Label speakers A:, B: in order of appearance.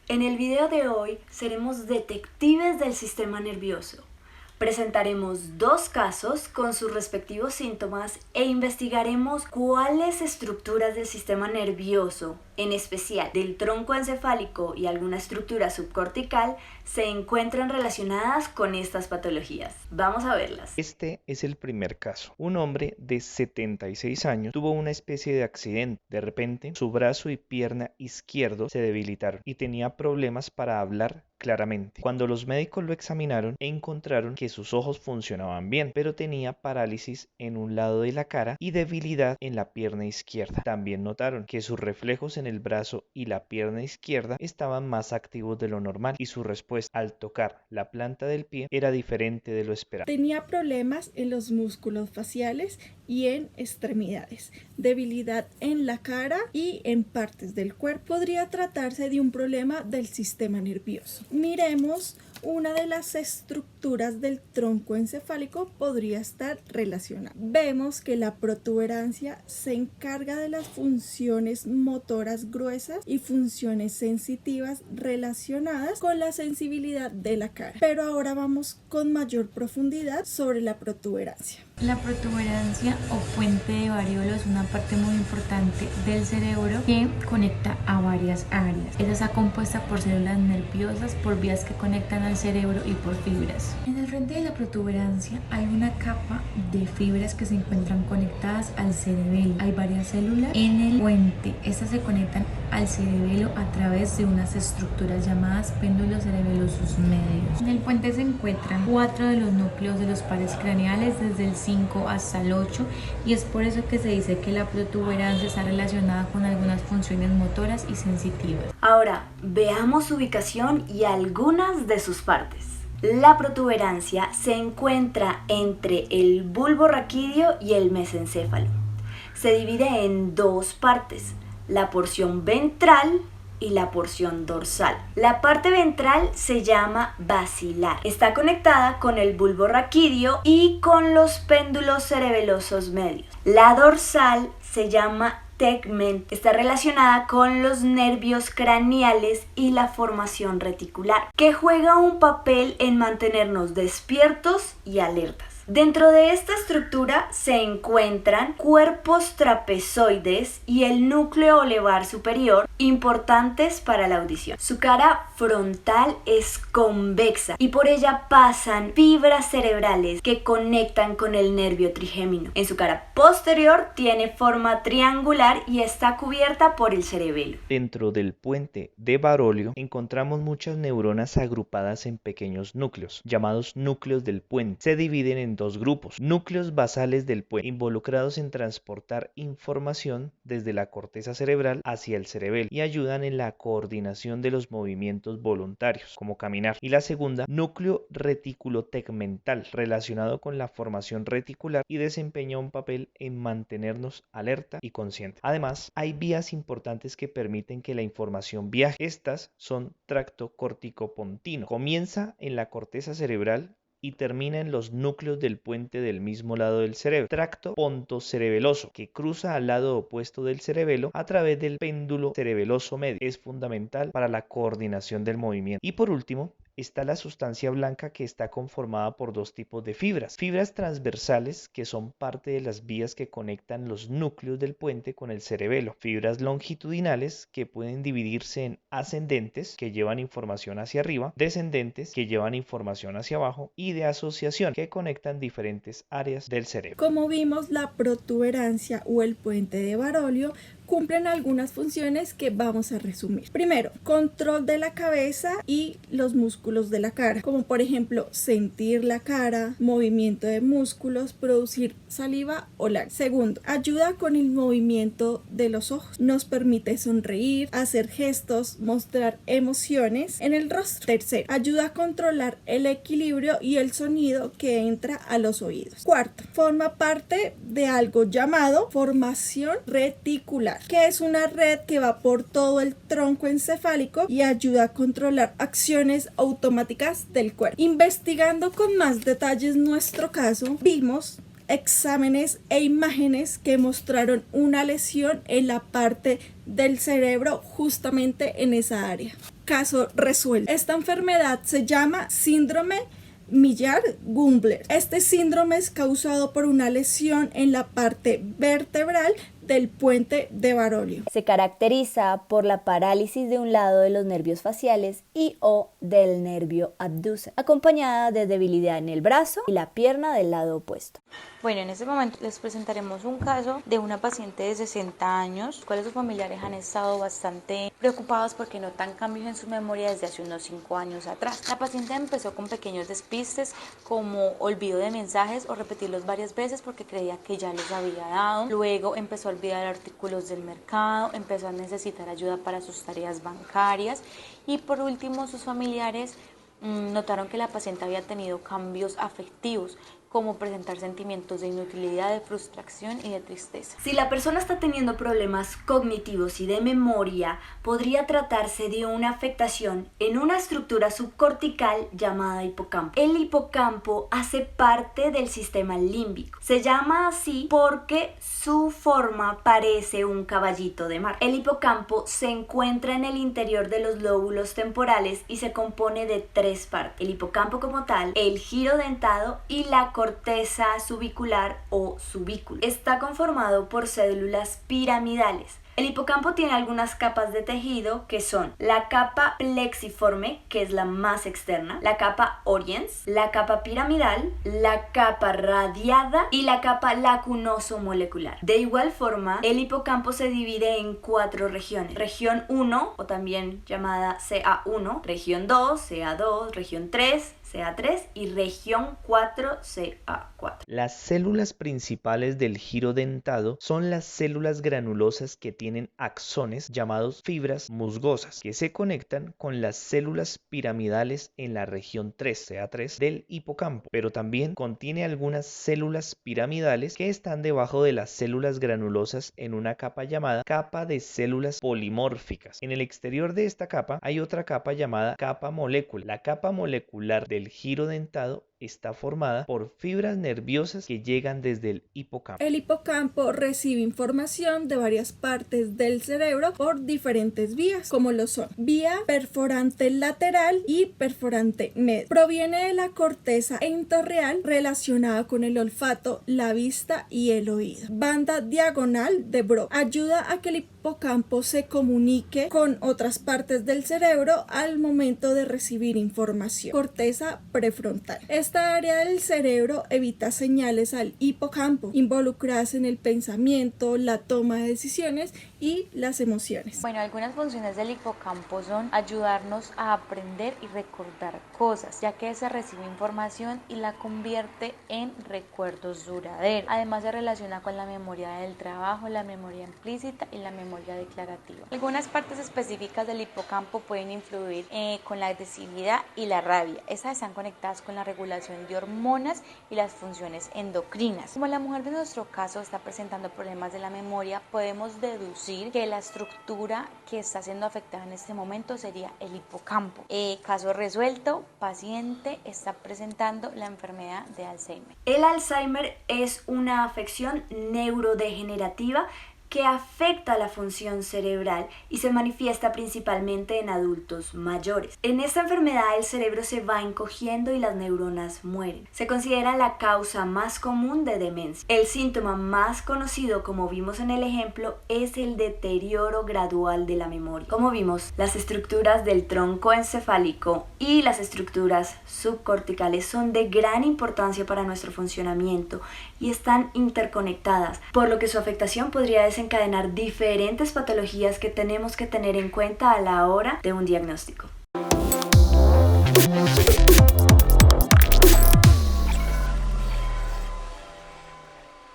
A: En el video de hoy seremos detectives del sistema nervioso. Presentaremos dos casos con sus respectivos síntomas e investigaremos cuáles estructuras del sistema nervioso, en especial del tronco encefálico y alguna estructura subcortical, se encuentran relacionadas con estas patologías. Vamos a verlas.
B: Este es el primer caso. Un hombre de 76 años tuvo una especie de accidente. De repente, su brazo y pierna izquierdo se debilitaron y tenía problemas para hablar claramente. Cuando los médicos lo examinaron, encontraron que sus ojos funcionaban bien, pero tenía parálisis en un lado de la cara y debilidad en la pierna izquierda. También notaron que sus reflejos en el brazo y la pierna izquierda estaban más activos de lo normal y su respuesta al tocar la planta del pie era diferente de lo esperado.
C: Tenía problemas en los músculos faciales y en extremidades, debilidad en la cara y en partes del cuerpo. Podría tratarse de un problema del sistema nervioso. Miremos, una de las estructuras del tronco encefálico podría estar relacionada. Vemos que la protuberancia se encarga de las funciones motoras gruesas y funciones sensitivas relacionadas con la sensibilidad de la cara. Pero ahora vamos con mayor profundidad sobre la protuberancia.
D: La protuberancia o puente de variolo es una parte muy importante del cerebro que conecta a varias áreas. Esta está compuesta por células nerviosas, por vías que conectan al cerebro y por fibras. En el frente de la protuberancia hay una capa de fibras que se encuentran conectadas al cerebelo. Hay varias células en el puente. Estas se conectan al cerebelo a través de unas estructuras llamadas péndulos cerebelosos medios. En el puente se encuentran 4 de los núcleos de los pares craneales, desde el 5 hasta el 8, y es por eso que se dice que la protuberancia está relacionada con algunas funciones motoras y sensitivas.
A: Ahora, veamos su ubicación y algunas de sus partes. La protuberancia se encuentra entre el bulbo raquídeo y el mesencéfalo. Se divide en dos partes, la porción ventral y la porción dorsal. La parte ventral se llama basilar. Está conectada con el bulbo raquídeo y con los péndulos cerebelosos medios. La dorsal se llama tegmen. Está relacionada con los nervios craneales y la formación reticular, que juega un papel en mantenernos despiertos y alertas. Dentro de esta estructura se encuentran cuerpos trapezoides y el núcleo olevar superior, importantes para la audición. Su cara frontal es convexa y por ella pasan fibras cerebrales que conectan con el nervio trigémino. En su cara posterior tiene forma triangular y está cubierta por el cerebelo.
B: Dentro del puente de Barolio encontramos muchas neuronas agrupadas en pequeños núcleos, llamados núcleos del puente. Se dividen en dos grupos: núcleos basales del puente, involucrados en transportar información desde la corteza cerebral hacia el cerebelo y ayudan en la coordinación de los movimientos voluntarios, como caminar. Y la segunda, núcleo reticulotegmental, relacionado con la formación reticular y desempeña un papel en mantenernos alerta y consciente. Además, hay vías importantes que permiten que la información viaje. Estas son tracto corticopontino. Comienza en la corteza cerebral y termina en los núcleos del puente del mismo lado del cerebro. Tracto pontocerebeloso, que cruza al lado opuesto del cerebelo a través del péndulo cerebeloso medio. Es fundamental para la coordinación del movimiento. Y por último, está la sustancia blanca, que está conformada por dos tipos de fibras. Fibras transversales, que son parte de las vías que conectan los núcleos del puente con el cerebelo. Fibras longitudinales, que pueden dividirse en ascendentes, que llevan información hacia arriba, descendentes, que llevan información hacia abajo, y de asociación, que conectan diferentes áreas del cerebro.
C: Como vimos, la protuberancia o el puente de Barolio cumplen algunas funciones que vamos a resumir. Primero, control de la cabeza y los músculos de la cara, como por ejemplo sentir la cara, movimiento de músculos, producir saliva o lágrimas. Segundo, ayuda con el movimiento de los ojos, nos permite sonreír, hacer gestos, mostrar emociones en el rostro. Tercero, ayuda a controlar el equilibrio y el sonido que entra a los oídos. Cuarto, forma parte de algo llamado formación reticular, que es una red que va por todo el tronco encefálico y ayuda a controlar acciones automáticas del cuerpo. Investigando con más detalles nuestro caso, vimos exámenes e imágenes que mostraron una lesión en la parte del cerebro justamente en esa área. caso resuelto. Esta enfermedad se llama síndrome Miller-Gumbler. Este síndrome es causado por una lesión en la parte vertebral del puente de Barolio.
A: Se caracteriza por la parálisis de un lado de los nervios faciales y o del nervio abductor, acompañada de debilidad en el brazo y la pierna del lado opuesto.
D: Bueno, en este momento les presentaremos un caso de una paciente de 60 años, los cuales sus familiares han estado bastante preocupados porque notan cambios en su memoria desde hace unos 5 años atrás. La paciente empezó con pequeños despistes como olvido de mensajes o repetirlos varias veces porque creía que ya los había dado. Luego empezó a olvidar artículos del mercado, empezó a necesitar ayuda para sus tareas bancarias y por último sus familiares notaron que la paciente había tenido cambios afectivos, como presentar sentimientos de inutilidad, de frustración y de tristeza.
A: Si la persona está teniendo problemas cognitivos y de memoria, podría tratarse de una afectación en una estructura subcortical llamada hipocampo. El hipocampo hace parte del sistema límbico. Se llama así porque su forma parece un caballito de mar. El hipocampo se encuentra en el interior de los lóbulos temporales y se compone de 3 partes: el hipocampo como tal, el giro dentado y la corteza subicular o subículo. Está conformado por células piramidales. El hipocampo tiene algunas capas de tejido que son la capa plexiforme, que es la más externa, la capa oriens, la capa piramidal, la capa radiada y la capa lacunoso-molecular. De igual forma, el hipocampo se divide en 4 regiones: región 1, o también llamada CA1, región 2, CA2, región 3, CA3 y región 4, CA4.
B: Las células principales del giro dentado son las células granulosas que tienen axones llamados fibras musgosas, que se conectan con las células piramidales en la región 3, CA3 del hipocampo, pero también contiene algunas células piramidales que están debajo de las células granulosas en una capa llamada capa de células polimórficas. En el exterior de esta capa hay otra capa llamada capa molecular. La capa molecular del giro dentado está formada por fibras nerviosas que llegan desde el hipocampo.
C: El hipocampo recibe información de varias partes del cerebro por diferentes vías, como lo son vía perforante lateral y perforante medio. Proviene de la corteza entorreal relacionada con el olfato, la vista y el oído. Banda diagonal de Broca ayuda a que el hipocampo se comunique con otras partes del cerebro al momento de recibir información. Corteza prefrontal. Esta área del cerebro evita señales al hipocampo involucradas en el pensamiento, la toma de decisiones y las emociones.
D: Bueno, algunas funciones del hipocampo son ayudarnos a aprender y recordar cosas, ya que se recibe información y la convierte en recuerdos duraderos. Además se relaciona con la memoria del trabajo, la memoria implícita y la memoria declarativa. Algunas partes específicas del hipocampo pueden influir con la agresividad y la rabia. Estas están conectadas con la regulación de hormonas y las funciones endocrinas. Como la mujer de nuestro caso está presentando problemas de la memoria, podemos deducir que la estructura que está siendo afectada en este momento sería el hipocampo. Caso resuelto, paciente está presentando la enfermedad de Alzheimer.
A: El Alzheimer es una afección neurodegenerativa que afecta la función cerebral y se manifiesta principalmente en adultos mayores. En esta enfermedad el cerebro se va encogiendo y las neuronas mueren. Se considera la causa más común de demencia. El síntoma más conocido, como vimos en el ejemplo, es el deterioro gradual de la memoria. Como vimos, las estructuras del tronco encefálico y las estructuras subcorticales son de gran importancia para nuestro funcionamiento y están interconectadas, por lo que su afectación podría desencadenar diferentes patologías que tenemos que tener en cuenta a la hora de un diagnóstico.